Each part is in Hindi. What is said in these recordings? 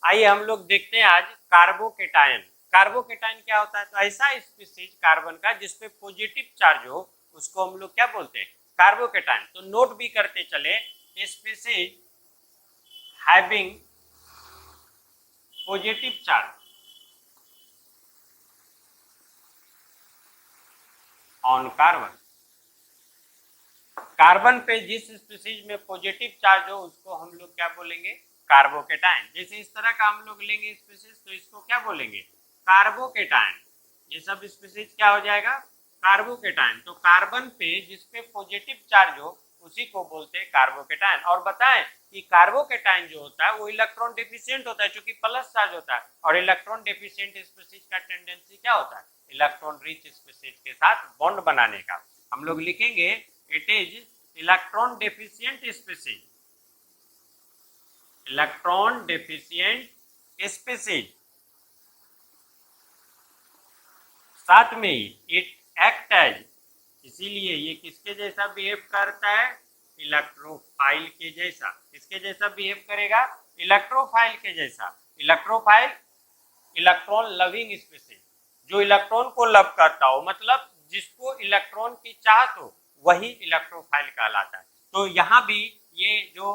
आइए हम लोग देखते हैं आज कार्बोकेटायन। कार्बोकेटायन क्या होता है? तो ऐसा स्पीसीज कार्बन का जिसपे पॉजिटिव चार्ज हो उसको हम लोग क्या बोलते हैं? कार्बोकेटायन। तो नोट भी करते चले, species having positive charge on carbon. Carbon पे जिस स्पीसीज में पॉजिटिव चार्ज हो उसको हम लोग क्या बोलेंगे? कार्बोकेटायन। जैसे इस तरह का हम लोग लेंगे स्पीसीज तो इसको क्या बोलेंगे? कार्बोकेटायन। ये सब स्पीसीज क्या हो जाएगा? कार्बोकेटायन। तो कार्बन पे जिसपे पॉजिटिव चार्ज हो उसी को बोलते हैं कार्बोकेटायन। और बताएं कि कार्बोकेटायन जो होता है वो इलेक्ट्रॉन डेफिशिएंट होता है, क्योंकि प्लस चार्ज होता है। और इलेक्ट्रॉन डेफिशिएंट स्पीसीज का टेंडेंसी क्या होता है? इलेक्ट्रॉन रिच स्पीसीज के साथ बॉन्ड बनाने का। हम लोग लिखेंगे it is electron deficient species. Electron deficient species. साथ में ही इट एक्ट एज, इसीलिए ये किसके जैसा बिहेव करता है? इलेक्ट्रोफाइल के जैसा। किसके जैसा बिहेव करेगा? इलेक्ट्रोफाइल के जैसा। इलेक्ट्रोफाइल इलेक्ट्रॉन लविंग स्पीसीज, जो इलेक्ट्रॉन को लव करता हो, मतलब जिसको इलेक्ट्रॉन की चाहत हो, वही इलेक्ट्रोफाइल कहलाता है। तो यहाँ भी ये जो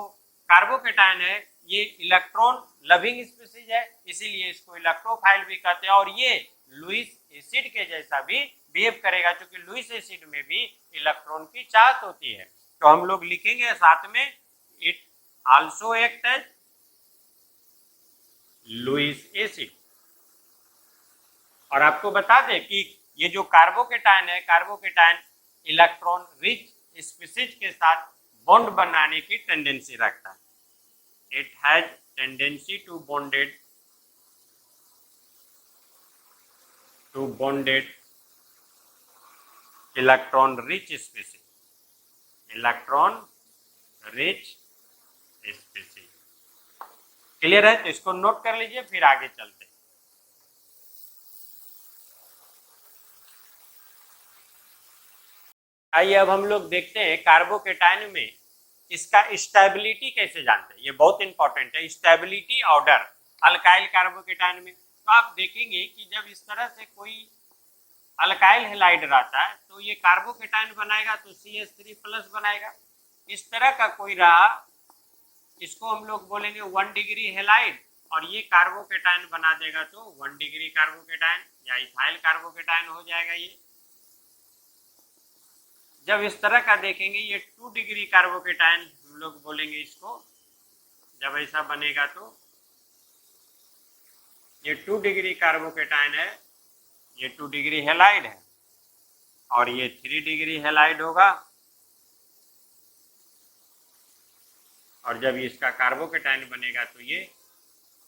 कार्बोकेटायन है ये इलेक्ट्रॉन लविंग स्पीसीज है, इसीलिए इसको इलेक्ट्रोफाइल भी कहते हैं। और ये लुईस एसिड के जैसा भी बिहेव करेगा, क्योंकि लुईस एसिड में भी इलेक्ट्रॉन की चाहत होती है। तो हम लोग लिखेंगे साथ में it also act as Lewis acid. और आपको बता दें कि ये जो कार्बोकेटायन है, कार्बोकेटायन इलेक्ट्रॉन रिच स्पीसीज के साथ बॉन्ड बनाने की टेंडेंसी रखता है। It has tendency to bonded electron rich species. Electron rich species. Clear है? तो इसको नोट कर लीजिए, फिर आगे चलते हैं। आइए अब हम लोग देखते हैं कार्बोकेटायन में इसका स्टेबिलिटी कैसे जानते हैं। ये बहुत इंपॉर्टेंट है, स्टेबिलिटी ऑर्डर अल्काइल कार्बोकेटायन में। तो आप देखेंगे कि जब इस तरह से कोई अल्काइल हैलाइड रहता है तो ये कार्बोकेटायन बनाएगा तो CH3 प्लस बनाएगा। इस तरह का कोई रहा, इसको हम लोग बोलेंगे 1 डिग्री हैलाइड, और ये कार्बोकेटायन बना देगा तो 1 डिग्री कार्बोकेटायन या इथाइल कार्बोकेटायन हो जाएगा। ये जब इस तरह का देखेंगे ये 2 डिग्री कार्बोकेटायन हम लोग बोलेंगे इसको। जब ऐसा बनेगा तो ये 2 डिग्री कार्बोकेटायन है, ये 2 डिग्री हैलाइड है, और ये 3 डिग्री हैलाइड होगा। और जब इसका कार्बोकेटायन बनेगा तो ये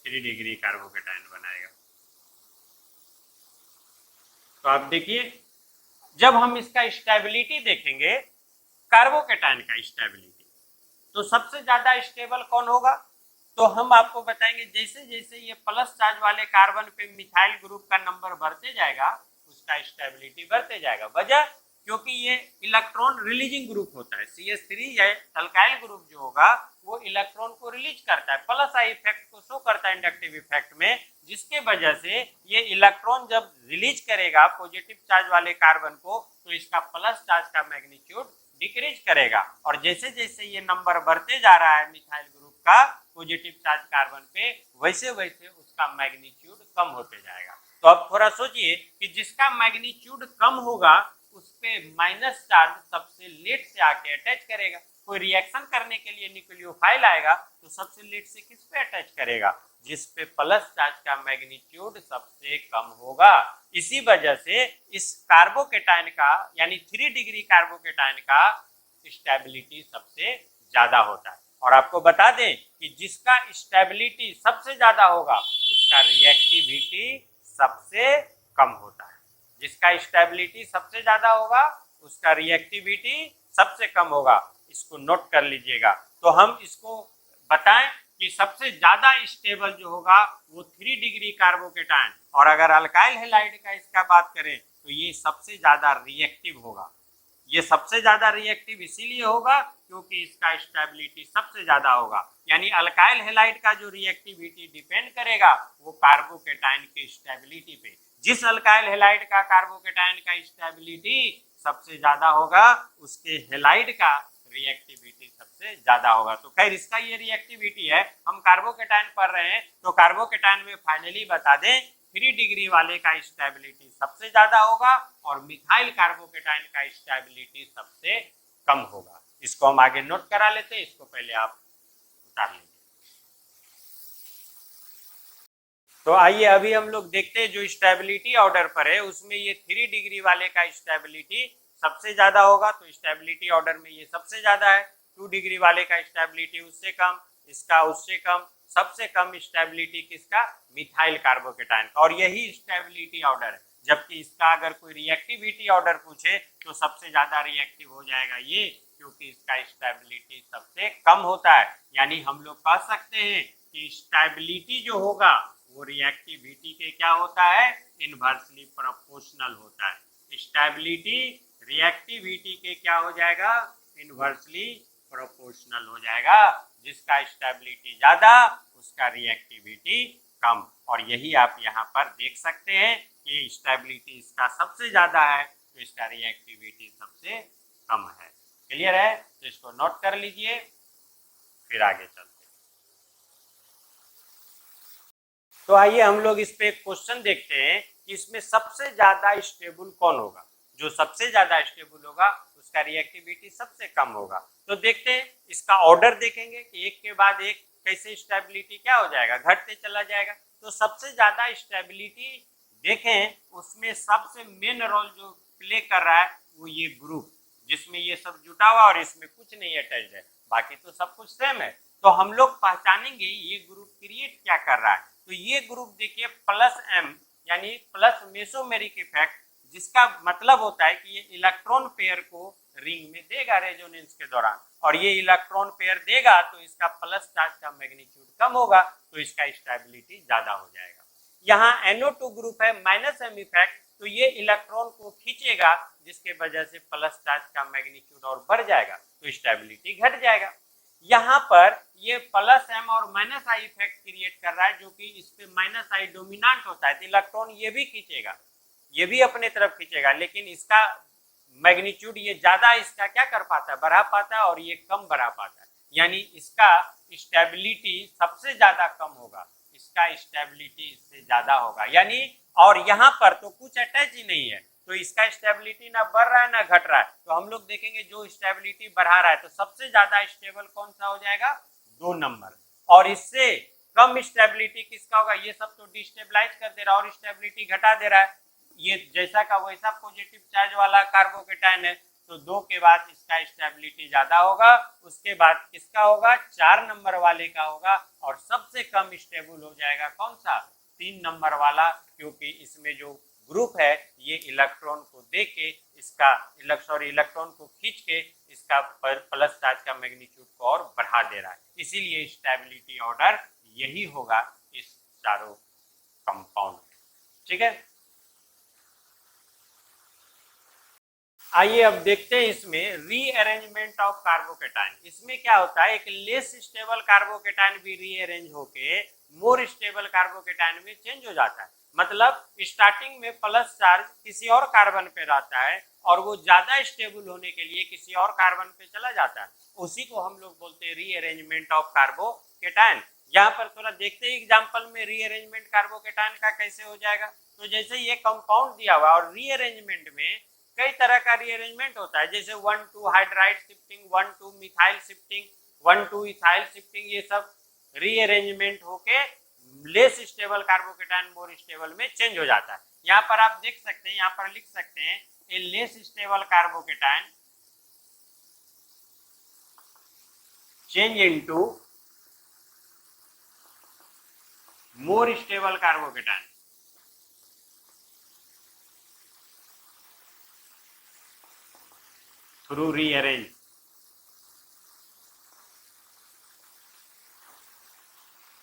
3 डिग्री कार्बोकेटायन बनाएगा। तो आप देखिए, जब हम इसका स्टेबिलिटी देखेंगे, कार्बोकेटायन का स्टेबिलिटी, तो सबसे ज्यादा स्टेबल कौन होगा? तो हम आपको बताएंगे जैसे जैसे ये प्लस चार्ज वाले कार्बन पे मिथाइल ग्रुप का नंबर बढ़ते जाएगा उसका स्टेबिलिटी बढ़ते जाएगा। वजह, क्योंकि ये इलेक्ट्रॉन रिलीजिंग ग्रुप होता है। CH3 या अल्काइल ग्रुप जो होगा वो इलेक्ट्रॉन को रिलीज करता है, प्लस आई इफेक्ट को शो करता है इंडक्टिव इफेक्ट में, जिसके वजह से ये इलेक्ट्रॉन जब रिलीज करेगा पॉजिटिव चार्ज वाले कार्बन को तो इसका प्लस चार्ज का मैग्नीट्यूड डिक्रीज करेगा। और जैसे जैसे ये नंबर बढ़ते जा रहा है मिथाइल ग्रुप का पॉजिटिव चार्ज कार्बन पे, वैसे वैसे उसका मैग्नीट्यूड कम होते जाएगा। तो अब थोड़ा सोचिए कि जिसका मैग्नीट्यूड कम होगा उस पे माइनस चार्ज सबसे लेट से आके अटैच करेगा। कोई रिएक्शन करने के लिए न्यूक्लियोफाइल आएगा तो सबसे लेट से किस पे अटैच करेगा? जिस पे प्लस चार्ज का मैग्नीट्यूड सबसे कम होगा। इसी वजह से इस कार्बोकेटायन का यानी 3 डिग्री कार्बोकेटायन का स्टेबिलिटी सबसे ज्यादा होता है। और आपको बता दें कि जिसका स्टेबिलिटी सबसे ज्यादा होगा उसका रिएक्टिविटी सबसे कम होता है। जिसका स्टेबिलिटी सबसे ज्यादा होगा उसका रिएक्टिविटी सबसे कम होगा। इसको नोट कर लीजिएगा। तो हम इसको बताएं कि सबसे ज्यादा स्टेबल जो होगा वो 3 डिग्री कार्बोकेटायन, और अगर अल्काइल हैलाइड का इसका बात करें तो ये सबसे ज्यादा रिएक्टिव होगा। ये सबसे ज्यादा रिएक्टिव इसीलिए होगा क्योंकि इसका स्टेबिलिटी सबसे ज्यादा होगा। यानी अल्काइल हैलाइड का जो रिएक्टिविटी डिपेंड करेगा वो कार्बोकेटाइन के स्टेबिलिटी पे। जिस अल्काइल हैलाइड का कार्बोकेटाइन का स्टेबिलिटी सबसे ज्यादा होगा उसके हैलाइड का रिएक्टिविटी सबसे ज्यादा होगा। तो खैर इसका ये रिएक्टिविटी है, हम कार्बोकेटाइन पढ़ रहे हैं तो कार्बोकेटाइन में फाइनली बता दें 3 डिग्री वाले का स्टेबिलिटी सबसे ज्यादा होगा और मिथाइल कार्बोकेटाइन का स्टेबिलिटी सबसे कम होगा। इसको हम आगे नोट करा लेते हैं, इसको पहले आप उतार लीजिए। तो आइए अभी हम लोग देखते हैं जो स्टेबिलिटी ऑर्डर पर है उसमें ये 3 डिग्री वाले का स्टेबिलिटी सबसे ज्यादा होगा। तो स्टेबिलिटी ऑर्डर में ये सबसे ज्यादा है। 2 डिग्री वाले का स्टेबिलिटी उससे कम, इसका उससे कम, सबसे कम स्टेबिलिटी किसका, मिथाइल कार्बोकेटाइन का। और यही स्टेबिलिटी ऑर्डर है। जबकि इसका अगर कोई रिएक्टिविटी ऑर्डर पूछे तो सबसे ज्यादा रिएक्टिव हो जाएगा ये, क्योंकि इसका स्टेबिलिटी सबसे कम होता है। यानी हम लोग कह सकते हैं कि स्टेबिलिटी जो होगा वो रिएक्टिविटी के क्या होता है, इनवर्सली प्रोपोर्शनल होता है। स्टेबिलिटी रिएक्टिविटी के क्या हो जाएगा, इनवर्सली प्रोपोर्शनल हो जाएगा। जिसका स्टेबिलिटी ज्यादा उसका रिएक्टिविटी कम। और यही आप यहाँ पर देख सकते हैं कि स्टेबिलिटी इसका सबसे ज्यादा है तो इसका रिएक्टिविटी सबसे कम है। क्लियर है? तो इसको नोट कर लीजिए, फिर आगे चलते हैं। तो आइए हम लोग इस पे एक क्वेश्चन देखते हैं कि इसमें सबसे ज्यादा स्टेबल कौन होगा। जो सबसे ज्यादा स्टेबल होगा उसका रिएक्टिविटी सबसे कम होगा। तो देखते हैं, इसका ऑर्डर देखेंगे कि एक के बाद एक कैसे स्टेबिलिटी क्या हो जाएगा, घटते चला जाएगा। तो सबसे ज्यादा स्टेबिलिटी देखें उसमें सबसे मेन रोल जो प्ले कर रहा है वो ये ग्रुप, जिसमें ये सब जुटा हुआ और इसमें कुछ नहीं अटैच्ड है, बाकी तो सब कुछ सेम है। तो हम लोग पहचानेंगे ये ग्रुप क्रिएट क्या कर रहा है। तो ये ग्रुप देखिए प्लस एम यानी प्लस मेसोमेरिक इफेक्ट, जिसका मतलब होता है कि ये इलेक्ट्रॉन पेयर को रिंग में देगा रेजोनेंस के दौरान, और ये इलेक्ट्रॉन पेयर देगा तो इसका प्लस चार्ज का मैग्नीट्यूड कम होगा तो इसका स्टेबिलिटी ज्यादा हो जाएगा। यहाँ NO2 ग्रुप है माइनस एम इफेक्ट, तो ये इलेक्ट्रॉन को खींचेगा जिसके वजह से प्लस चार्ज का मैग्नीट्यूड और बढ़ जाएगा तो स्टेबिलिटी घट जाएगा। यहाँ पर ये प्लस एम और माइनस आई इफेक्ट क्रिएट कर रहा है, जो कि इस पे माइनस आई डोमिनेंट होता है तो इलेक्ट्रॉन ये भी खींचेगा, ये भी अपने तरफ खींचेगा, लेकिन इसका मैग्नीट्यूड ये ज्यादा इसका क्या कर पाता है, बढ़ा पाता है, और ये कम बढ़ा पाता है। यानी इसका स्टेबिलिटी सबसे ज्यादा कम होगा, इसका स्टेबिलिटी इससे ज्यादा होगा। यानी और यहाँ पर तो कुछ अटैच ही नहीं है तो इसका स्टेबिलिटी ना बढ़ रहा है ना घट रहा है। तो हम लोग देखेंगे जो स्टेबिलिटी बढ़ा रहा है तो सबसे ज्यादा स्टेबल कौन सा हो जाएगा, 2 नंबर। और इससे कम स्टेबिलिटी किसका होगा, ये सब तो डिस्टेबलाइज कर दे रहा है और स्टेबिलिटी घटा दे रहा है। ये जैसा का वैसा पॉजिटिव चार्ज वाला कार्बोकेटाइन है तो 2 के बाद इसका स्टेबिलिटी ज्यादा होगा, उसके बाद किसका होगा, 4 नंबर वाले का होगा, और सबसे कम स्टेबल हो जाएगा कौन सा, 3 नंबर वाला, क्योंकि इसमें जो ग्रुप है ये इलेक्ट्रॉन को दे के इसका इलेक्ट्रॉन को खींच के इसका प्लस चार्ज का मैग्नीट्यूड को और बढ़ा दे रहा है। इसीलिए स्टेबिलिटी ऑर्डर यही होगा इस चारों कंपाउंड में। ठीक है, आइए अब देखते हैं इसमें रीअरेंजमेंट ऑफ कार्बोकेटाइन। इसमें क्या होता है, एक लेस स्टेबल कार्बोकेटाइन भी रीअरेंज होके मोर स्टेबल कार्बोकेटाइन में चेंज हो जाता है। मतलब स्टार्टिंग में प्लस चार्ज किसी और कार्बन पे रहता है और वो ज्यादा स्टेबल होने के लिए किसी और कार्बन पे चला जाता है, उसी को हम लोग बोलते हैं रीअरेंजमेंट ऑफ कार्बोकेटाइन। यहाँ पर थोड़ा देखते हैं एग्जाम्पल में रीअरेंजमेंट कार्बोकेटाइन का कैसे हो जाएगा। तो जैसे ये कंपाउंड दिया हुआ और रीअरेंजमेंट में कई तरह का रीअरेंजमेंट होता है, जैसे 1,2 hydride shifting, 1,2 methyl shifting, 1,2 ethyl shifting, ये सब रीअरेंजमेंट होके less stable carbocation more stable में चेंज हो जाता है। यहाँ पर आप देख सकते हैं, यहाँ पर लिख सकते हैं a less stable carbocation change into more stable carbocation. Through rearrange,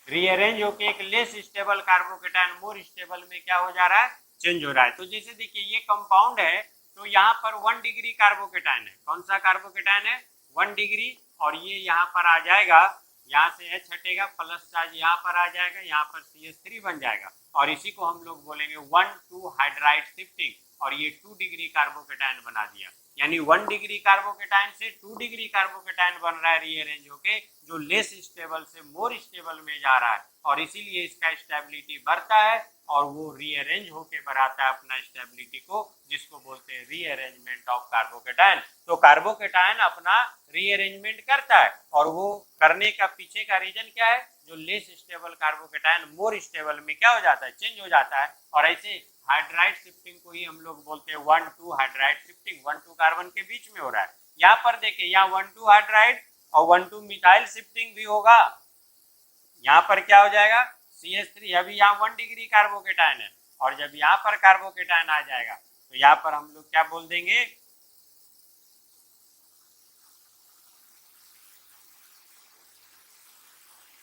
rearrange होके एक less stable carbocation more stable में क्या हो जा रहा है, चेंज हो रहा है। तो जैसे देखिए ये कंपाउंड है तो यहाँ पर 1 डिग्री कार्बोकेटाइन है। कौन सा कार्बोकेटाइन है? 1 डिग्री। और ये यहाँ पर आ जाएगा, यहाँ से H हटेगा, प्लस चार्ज यहाँ पर आ जाएगा, यहाँ पर CH3 बन जाएगा और इसी को हम लोग बोलेंगे 1,2 हाइड्राइड शिफ्टिंग और ये 2 डिग्री कार्बोकेटाइन बना दिया। यानी 1 डिग्री कार्बोकेटाइन से 2 डिग्री कार्बोकेटाइन बन रहा है रीअरेंज होके, जो लेस स्टेबल से मोर स्टेबल में जा रहा है और इसीलिए इसका स्टेबिलिटी बढ़ता है और वो रीअरेंज होके बढ़ाता है अपना स्टेबिलिटी को, जिसको बोलते हैं रीअरेंजमेंट ऑफ कार्बोकेटाइन। तो कार्बोकेटाइन अपना रीअरेंजमेंट करता है और वो करने का पीछे का रीजन क्या है? जो less stable carbocation more stable में क्या हो जाता है? चेंज हो जाता है। और ऐसे हाइड्राइड शिफ्टिंग को ही हम लोग बोलते हैं 1,2 हाइड्राइड शिफ्टिंग। 1,2 कार्बन के बीच में हो रहा है। यहाँ पर देखिए, यहाँ 1,2 हाइड्राइड और 1,2 मिथाइल शिफ्टिंग भी होगा। यहाँ पर क्या हो जाएगा? CH3। अभी यहाँ 1 डिग्री कार्बोकेटाइन है और जब यहाँ पर कार्बोकेटाइन आ जाएगा तो यहाँ पर हम लोग क्या बोल देंगे?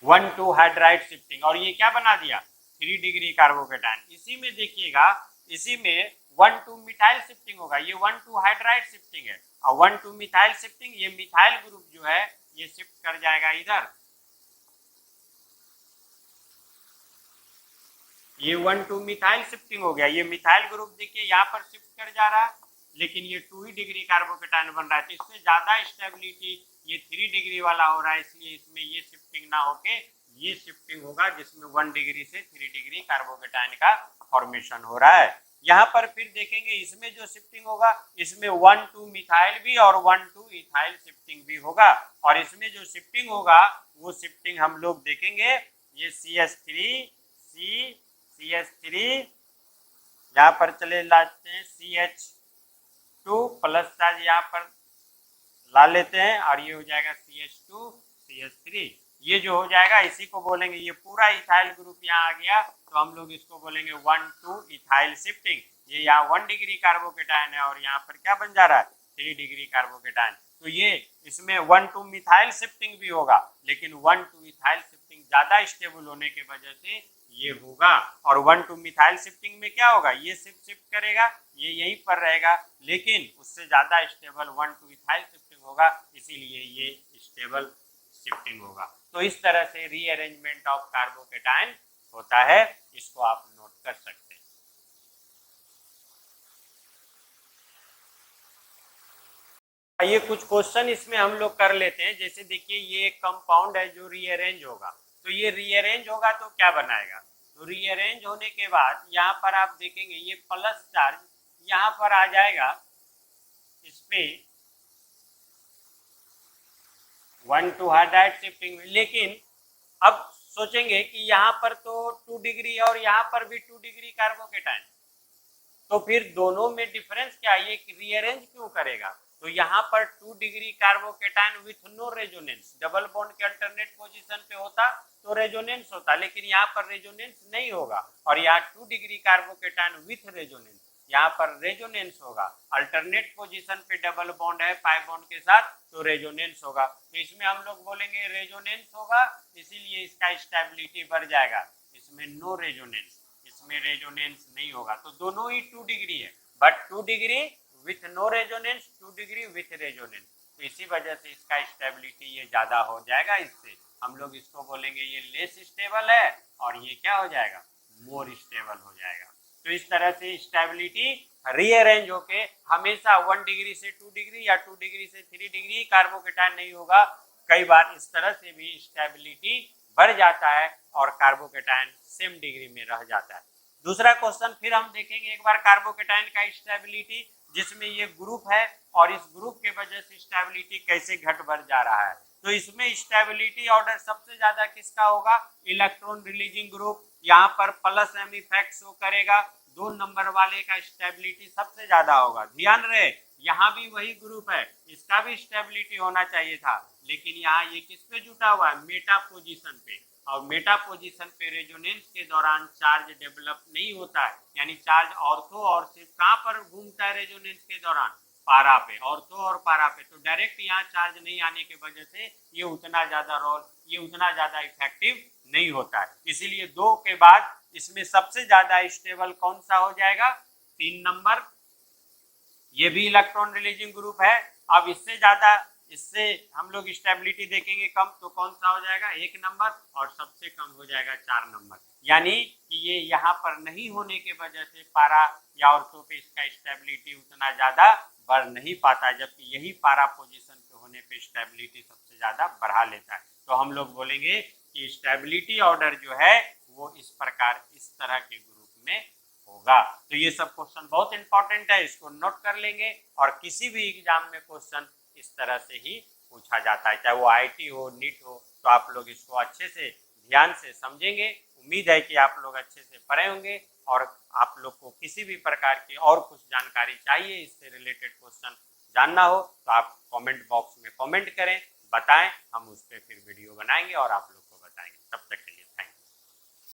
1,2 हाइड्राइड शिफ्टिंग और ये क्या बना दिया? 3 डिग्री कार्बोकेटाइन। इसी में देखिएगा, इसी में 1,2 मिथाइल शिफ्टिंग होगा। ये 1,2 हाइड्राइड शिफ्टिंग है और 1,2 मिथाइल शिफ्टिंग, ये मिथाइल ग्रुप जो है ये शिफ्ट कर जाएगा इधर। ये 1,2 मिथाइल शिफ्टिंग हो गया। ये मिथाइल ग्रुप देखिए यहाँ पर शिफ्ट कर जा रहा है, लेकिन ये 2 ही डिग्री कार्बोकेटाइन बन रहा है, तो इससे ज्यादा स्टेबिलिटी ये 3 डिग्री वाला हो रहा है, इसलिए इसमें ये शिफ्टिंग ना होके ये शिफ्टिंग होगा, जिसमें 1 डिग्री से 3 डिग्री कार्बोकेटाइन का फॉर्मेशन हो रहा है। यहाँ पर फिर देखेंगे, इसमें जो शिफ्टिंग होगा, इसमें 1,2 मिथाइल भी और 1,2 इथाइल शिफ्टिंग भी होगा और इसमें जो शिफ्टिंग होगा वो शिफ्टिंग हम लोग देखेंगे, ये CH3 यहाँ पर चले लाते हैं, CH2 प्लस चार्ज यहाँ पर ला लेते हैं और ये हो जाएगा CH2 CH3। ये जो हो जाएगा इसी को बोलेंगे, ये पूरा इथाइल ग्रुप यहाँ आ गया तो हम लोग इसको बोलेंगे 1,2 इथाइल शिफ्टिंग। ये यहाँ 1 डिग्री कार्बोकेटाइन है और यहाँ पर क्या बन जा रहा है? 3 डिग्री कार्बोकेटाइन। तो ये इसमें 1,2 मिथाइल शिफ्टिंग भी होगा, लेकिन 1,2 इथाइल शिफ्टिंग ज्यादा स्टेबल होने की वजह से ये होगा। और 1,2 मिथाइल शिफ्टिंग में क्या होगा? ये शिफ्ट करेगा, ये यहीं पर रहेगा, लेकिन उससे ज्यादा स्टेबल 1,2 इथाइल शिफ्टिंग होगा, इसीलिए ये स्टेबल शिफ्टिंग होगा। तो इस तरह से रीअरेंजमेंट ऑफ कार्बोकेटाइन होता है, इसको आप नोट कर सकते हैं। ये कुछ क्वेश्चन इसमें हम लोग कर लेते हैं। जैसे देखिए, ये एक कंपाउंड है जो रीअरेंज होगा, तो ये रीअरेंज होगा तो क्या बनाएगा? तो रीअरेंज होने के बाद यहाँ पर आप देखेंगे ये प्लस चार्ज यहाँ पर आ जाएगा, इसपे 1,2 हाइड्राइड शिफ्टिंग में। लेकिन अब सोचेंगे कि यहाँ पर तो 2 डिग्री और यहाँ पर भी 2 डिग्री कार्बोकेटाइन, तो फिर दोनों में डिफरेंस क्या है? ये रीअरेंज क्यों करेगा? तो यहाँ पर 2 degree carbocation with no resonance, double bond के अल्टरनेट पोजीशन पे होता तो रेजोनेंस होता, लेकिन यहाँ पर रेजोनेंस नहीं होगा और यहाँ 2 डिग्री कार्बोकेटाइन विथ रेजोनेंस, यहाँ पर रेजोनेंस होगा। अल्टरनेट पोजीशन पे डबल बॉन्ड है पाई बॉन्ड के साथ, तो रेजोनेंस होगा। तो इसमें हम लोग बोलेंगे रेजोनेंस होगा, इसीलिए इसका स्टेबिलिटी बढ़ जाएगा। इसमें नो रेजोनेंस, इसमें रेजोनेंस नहीं होगा, तो दोनों ही 2 डिग्री है, but 2 degree with no resonance, 2 degree with resonance, तो इसी वजह से इसका स्टेबिलिटी ये ज्यादा हो जाएगा। इससे हम लोग इसको बोलेंगे ये लेस स्टेबल है और ये क्या हो जाएगा? मोर स्टेबल हो जाएगा। तो इस तरह से स्टेबिलिटी रीअरेंज होके हमेशा 1 डिग्री से 2 डिग्री या 2 डिग्री से 3 डिग्री कार्बोकेटाइन नहीं होगा, कई बार इस तरह से भी स्टेबिलिटी बढ़ जाता है और कार्बोकेटाइन सेम डिग्री में रह जाता है। दूसरा क्वेश्चन फिर हम देखेंगे एक बार कार्बोकेटाइन का स्टेबिलिटी, जिसमें ये ग्रुप है और इस ग्रुप के वजह से स्टेबिलिटी कैसे घट बढ़ जा रहा है। तो इसमें स्टेबिलिटी ऑर्डर सबसे ज्यादा किसका होगा? Electron releasing group. यहाँ पर प्लस एम इफेक्ट शो करेगा, 2 नंबर वाले का स्टेबिलिटी सबसे ज्यादा होगा। ध्यान रहे, यहाँ भी वही ग्रुप है, इसका भी स्टेबिलिटी होना चाहिए था, लेकिन यहाँ ये किस पे जुटा हुआ है? मेटा पोजीशन पे, और मेटा पोजीशन पे रेजोनेंस के दौरान चार्ज डेवलप नहीं होता है, यानी चार्ज ऑर्थो और सिर्फ कहाँ पर घूमता है रेजोनेंस के दौरान? पारा पे, ऑर्थो और पारा पे। तो डायरेक्ट यहाँ चार्ज नहीं आने की वजह से ये उतना ज्यादा इफेक्टिव नहीं होता है। इसीलिए 2 के बाद इसमें सबसे ज्यादा स्टेबल कौन सा हो जाएगा? 3 नंबर ये भी इलेक्ट्रॉन रिलीजिंग ग्रुप है। अब इससे ज्यादा, इससे हम लोग स्टेबिलिटी देखेंगे कम, तो कौन सा हो जाएगा 1 नंबर, और सबसे कम हो जाएगा 4 नंबर। यानी कि ये यहाँ पर नहीं होने के वजह से पारा या ऑर्थो पे इसका स्टेबिलिटी उतना ज्यादा बढ़ नहीं पाता, जबकि यही पारा पोजीशन पे होने पे स्टेबिलिटी सबसे ज्यादा बढ़ा लेता है। तो हम लोग बोलेंगे कि स्टेबिलिटी ऑर्डर जो है वो इस प्रकार, इस तरह के ग्रुप में होगा। तो ये सब क्वेश्चन बहुत इंपॉर्टेंट है, इसको नोट कर लेंगे। और किसी भी एग्जाम में क्वेश्चन इस तरह से ही पूछा जाता है, चाहे वो आईटी हो, नीट हो, तो आप लोग इसको अच्छे से ध्यान से समझेंगे। उम्मीद है कि आप लोग अच्छे से पढ़े होंगे। और आप लोग को किसी भी प्रकार की और कुछ जानकारी चाहिए, इससे रिलेटेड क्वेश्चन जानना हो, तो आप कमेंट बॉक्स में कमेंट करें, बताएं, हम उस पर फिर वीडियो बनाएंगे और आप लोग को बताएंगे। तब तक